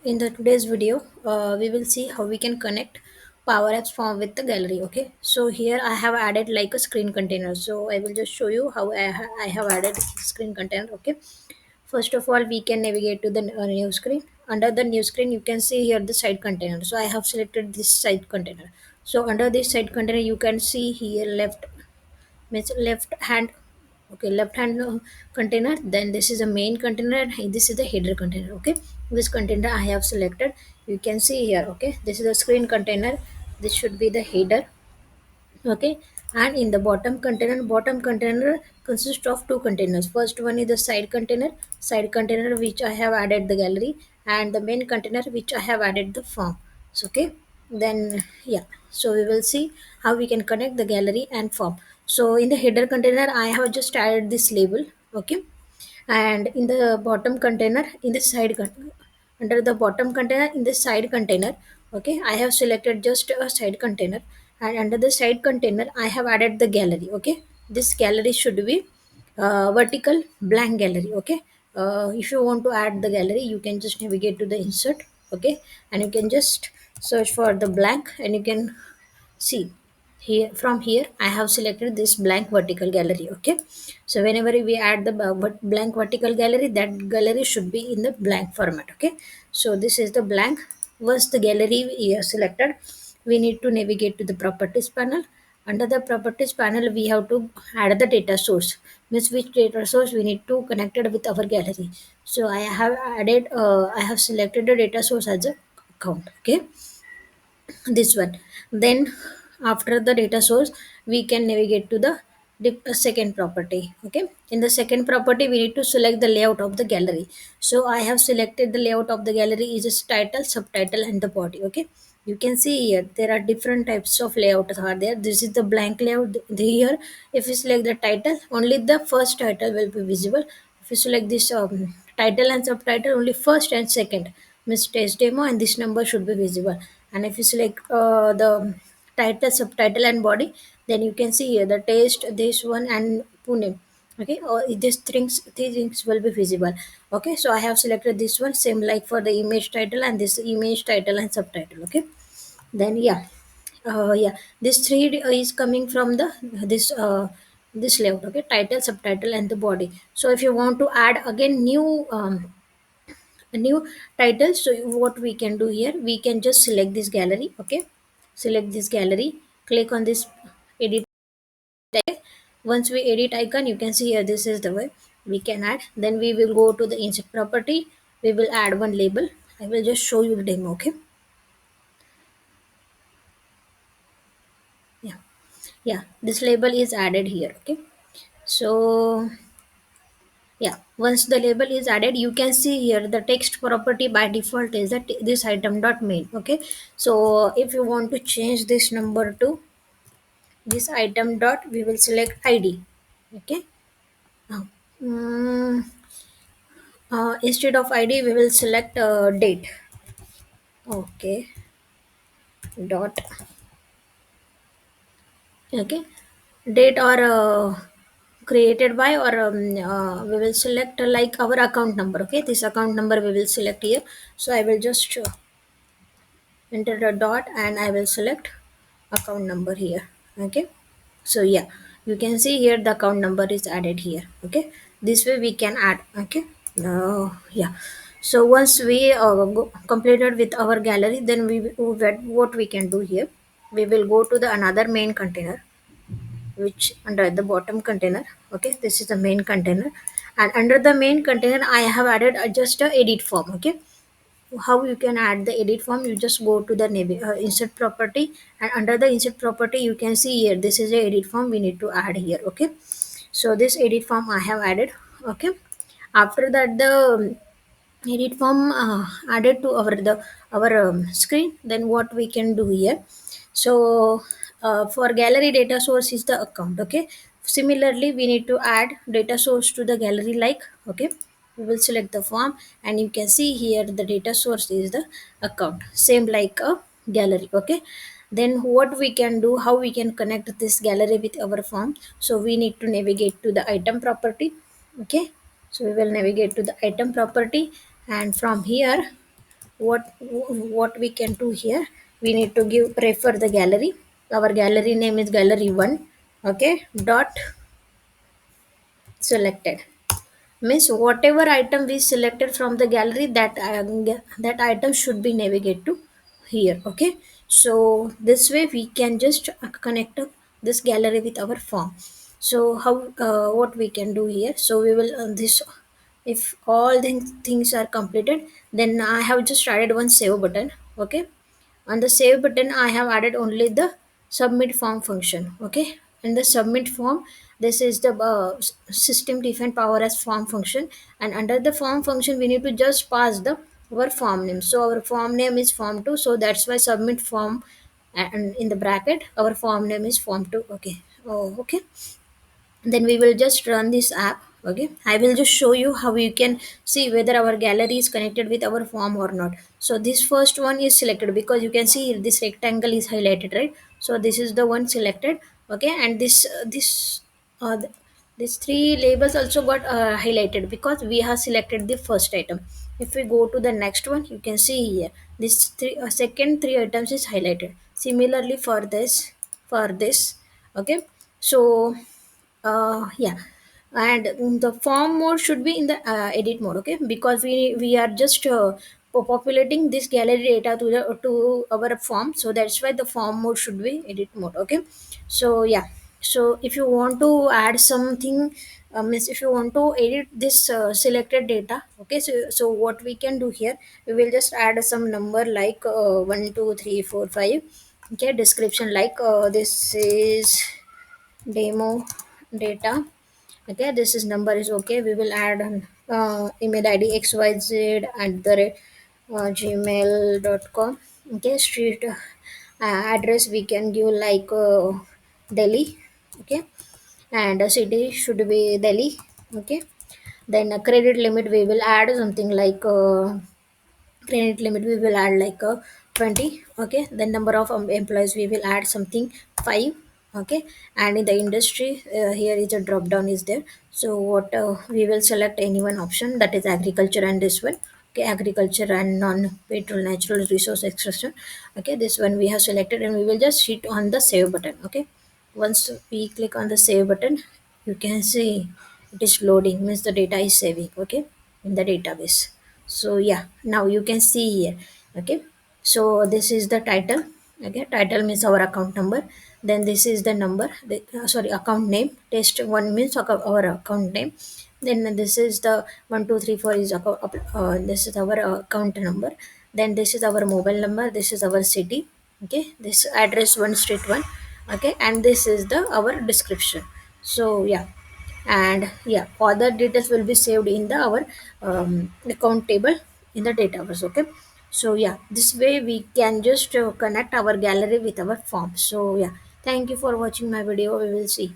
In the today's video, we will see how we can connect Power Apps form with the gallery. Okay, so here I have added like a screen container. So I will just show you how I have added screen container. Okay, first of all, we can navigate to the new screen. Under the new screen, you can see here the side container. So I have selected this side container. So under this side container, you can see here left means left hand. Okay, left hand container, then this is a main container and this is the header container. Okay, this container I have selected, you can see here. Okay, this is the screen container, this should be the header. Okay, and in the bottom container consists of two containers. First one is the side container which I have added the gallery, and the main container which I have added the form. So, okay, then yeah, so we will see how we can connect the gallery and form. So in the header container I have just added this label. Okay, and in the bottom container in the under the bottom container in the side container. Okay, I have selected just a side container, and under the side container I have added the gallery. Okay, this gallery should be vertical blank gallery. Okay, if you want to add the gallery, you can just navigate to the insert. Okay, and you can just search for the blank, and you can see here. From here I have selected this blank vertical gallery. Okay, so whenever we add the blank vertical gallery, that gallery should be in the blank format. Okay, so this is the blank. Once the gallery is selected, we need to navigate to the properties panel. Under the properties panel, we have to add the data source, means which data source we need to connect it with our gallery. So I have selected the data source as a account. Okay, this one. Then after the data source, we can navigate to the second property. Okay, in the second property we need to select the layout of the gallery. So I have selected the layout of the gallery is just title, subtitle and the body. Okay, you can see here there are different types of layouts are there. This is the blank layout. Here if you select the title, only the first title will be visible. If you select this title and subtitle, only first and second, means test demo and this number should be visible. And if you select the title, subtitle and body, then you can see here the taste, this one and Pune. Okay, or these things will be visible. Okay, so I have selected this one, same like for the image title and this image title and subtitle. Okay, then yeah, this three is coming from the this layout. Okay, title, subtitle and the body. So if you want to add again new title, so what we can do here, we can just select this gallery. Okay, select this gallery, click on this edit icon. Once we edit icon, you can see here this is the way we can add. Then we will go to the insert property, we will add one label. I will just show you the demo. Okay, yeah, yeah, this label is added here. Okay, so yeah, once the label is added, you can see here the text property by default is that this item dot main. Okay, so if you want to change this number to this item dot, we will select id. Okay, now instead of id we will select date. Okay, dot. Okay, date or created by, or we will select like our account number. Okay, this account number we will select here. So I will just enter the dot and I will select account number here. Okay, so yeah, you can see here the account number is added here. Okay, this way we can add. Okay, yeah, so once we completed with our gallery, then what we can do here, we will go to the another main container which under the bottom container. Okay, this is the main container, and under the main container I have added just a edit form. Okay, how you can add the edit form, you just go to the insert property, and under the insert property you can see here this is a edit form we need to add here. Okay, so this edit form I have added. Okay, after that the edit form added to our screen, then what we can do here. So for gallery, data source is the account. Okay, similarly we need to add data source to the gallery like. Okay, we will select the form, and you can see here the data source is the account, same like a gallery. Okay, then what we can do, how we can connect this gallery with our form. So we need to navigate to the item property. Okay, so we will navigate to the item property, and from here what we can do here, we need to give prefer the gallery. Our gallery name is gallery 1. Okay, dot selected means whatever item we selected from the gallery, that item should be navigate to here. Okay, so this way we can just connect up this gallery with our form. So how, what we can do here, so we will this, if all the things are completed, then I have just added one save button. Okay, on the save button I have added only the submit form function. Okay, in the submit form, this is the system defined power as form function, and under the form function we need to just pass the our form name. So our form name is form 2, so that's why submit form, and in the bracket our form name is form 2. Okay, oh okay, then we will just run this app. Okay, I will just show you how you can see whether our gallery is connected with our form or not. So this first one is selected because you can see this rectangle is highlighted, right? So this is the one selected. Okay, and uh, th- these three labels also got highlighted because we have selected the first item. If we go to the next one, you can see here this second three items is highlighted. Similarly for this. Okay, so yeah, and the form mode should be in the edit mode. Okay, because we are just populating this gallery data to the to our form, so that's why the form mode should be edit mode. Okay, so yeah, so if you want to add something, means if you want to edit this selected data. Okay, so what we can do here, we will just add some number like 1 2 3 4 5. Okay, description like this is demo data. Okay, this is number is okay, we will add email id xyz at the rate gmail.com. Okay, street address we can give like Delhi. Okay, and city should be Delhi. Okay, then a credit limit we will add something like credit limit we will add like 20. Okay, the number of employees we will add something 5. Okay, and in the industry, here is a drop down is there. So what we will select any one option, that is agriculture, and this one. Okay, agriculture and non petrol natural resource extraction. Okay, this one we have selected, and we will just hit on the save button. Okay, once we click on the save button, you can see it is loading, means the data is saving. Okay, in the database. So yeah, now you can see here. Okay, so this is the title. Okay, title means our account number. Then this is the number, sorry, account name. Test one means our account name. Then this is the 1234 is this is our account number. Then this is our mobile number, this is our city. Okay, this address one street one. Okay, and this is the our description. So yeah, and yeah, other details will be saved in the our account table in the database. Okay, so yeah, this way we can just connect our gallery with our form. So yeah, thank you for watching my video, we will see.